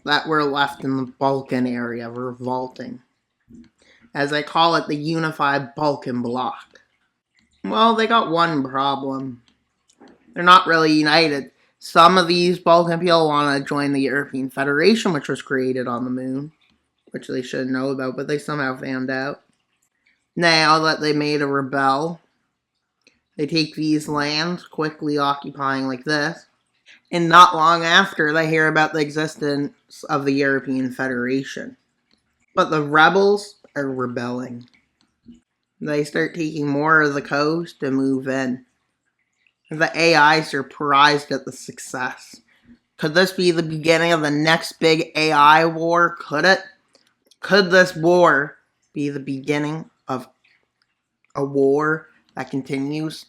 that were left in the Balkan area revolting, as they call it the Unified Balkan Bloc. Well, they got one problem. They're not really united. Some of these Balkan people want to join the European Federation, which was created on the moon, which they should know about, but they somehow found out. Now that they made a rebel, they take these lands, quickly occupying like this, and not long after, they hear about the existence of the European Federation. But the rebels are rebelling. They start taking more of the coast and move in. The AI is surprised at the success. Could this be the beginning of the next big AI war? Could it? Could this war be the beginning of a war that continues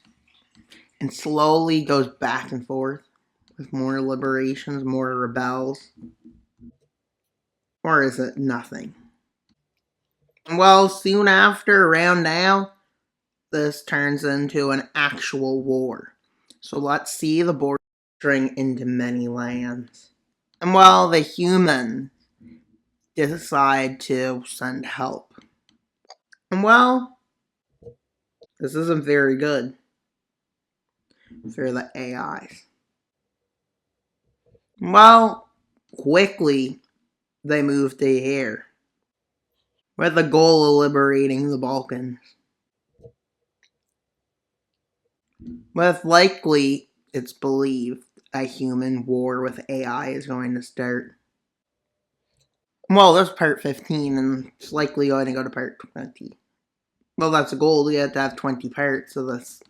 and slowly goes back and forth with more liberations, more rebels? Or is it nothing? Well, soon after, around now, this turns into an actual war. So let's see the border string into many lands. And well, the humans decide to send help. And well, this isn't very good for the AIs. Well, quickly they move to here with the goal of liberating the Balkans. With likely, it's believed, a human war with AI is going to start. Well, that's part 15, and it's likely going to go to part 20. Well, that's a goal. You have to have 20 parts of this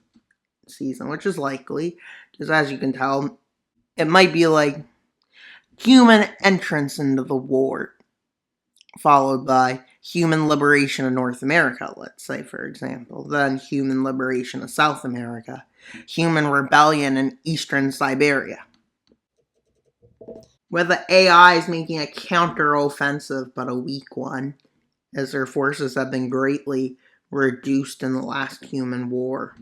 season, which is likely, because as you can tell, it might be like human entrance into the war, followed by human liberation of North America, let's say, for example, then human liberation of South America, human rebellion in eastern Siberia. With the AIs making a counter-offensive, but a weak one, as their forces have been greatly reduced in the last human war.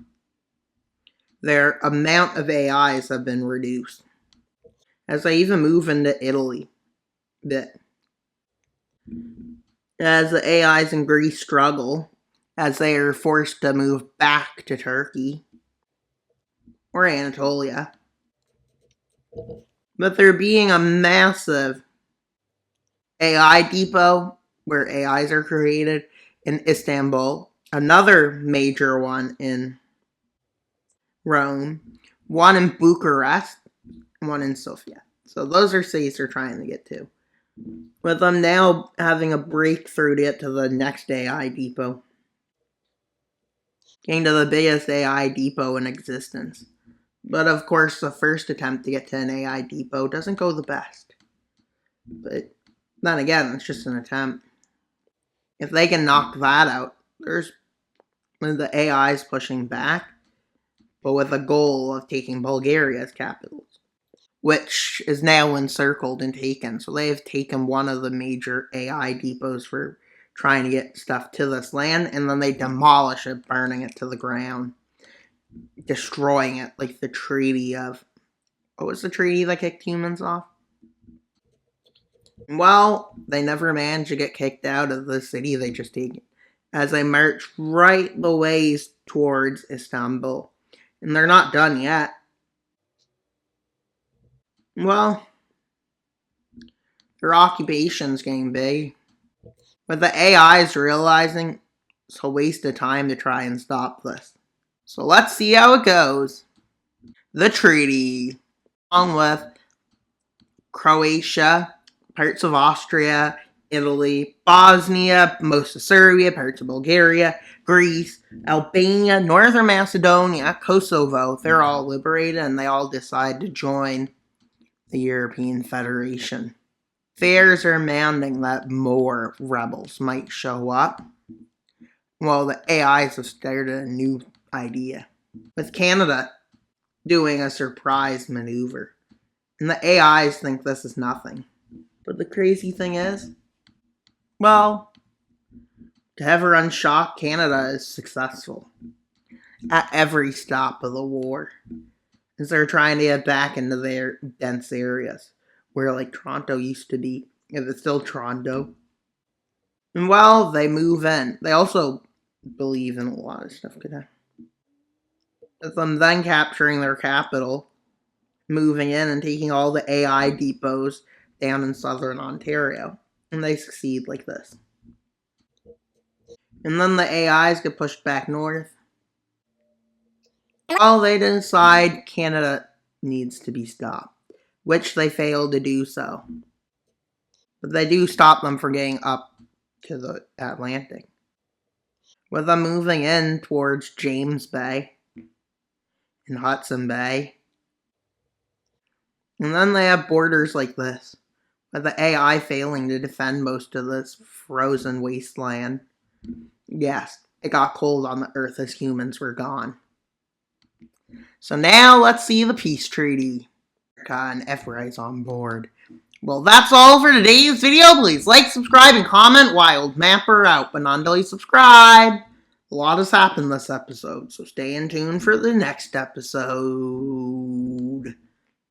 Their amount of AIs have been reduced, as they even move into Italy a bit. As the AIs in Greece struggle, as they are forced to move back to Turkey or Anatolia. But there being a massive AI depot where AIs are created in Istanbul, another major one in Rome, one in Bucharest, one in Sofia. So those are cities they're trying to get to. With them now having a breakthrough to get to the next AI depot. Getting to the biggest AI depot in existence. But of course, the first attempt to get to an AI depot doesn't go the best. But then again, it's just an attempt. If they can knock that out, there's the AIs pushing back, but with a goal of taking Bulgaria's capital, which is now encircled and taken. So they have taken one of the major AI depots for trying to get stuff to this land, and then they demolish it, burning it to the ground, destroying it, like the treaty of... What was the treaty that kicked humans off? Well, they never managed to get kicked out of the city they just taken, as they march right the ways towards Istanbul. And they're not done yet. Well, their occupation's getting big. But the AI's realizing it's a waste of time to try and stop this. So let's see how it goes. The treaty, along with Croatia, parts of Austria, Italy, Bosnia, most of Serbia, parts of Bulgaria, Greece, Albania, Northern Macedonia, Kosovo, they're all liberated and they all decide to join the European Federation. Fears are mounting that more rebels might show up. Well, the AIs have started a new idea, with Canada doing a surprise maneuver. And the AIs think this is nothing. But the crazy thing is, well, to everyone's shock, Canada is successful at every stop of the war, as they're trying to get back into their dense areas. where like Toronto used to be, if it's still Toronto. And well, they move in. They also believe in a lot of stuff could happen. With them then capturing their capital, moving in and taking all the AI depots down in southern Ontario. And they succeed like this. And then the AIs get pushed back north. Well, they decide Canada needs to be stopped, which they fail to do so. But they do stop them from getting up to the Atlantic. With them moving in towards James Bay and Hudson Bay. And then they have borders like this, with the AI failing to defend most of this frozen wasteland. Yes, it got cold on the Earth as humans were gone. So now let's see the peace treaty. And Ephraim's on board. Well, that's all for today's video. Please like, subscribe, and comment. Wild Mapper out, but not until you subscribe. A lot has happened this episode, so stay in tune for the next episode.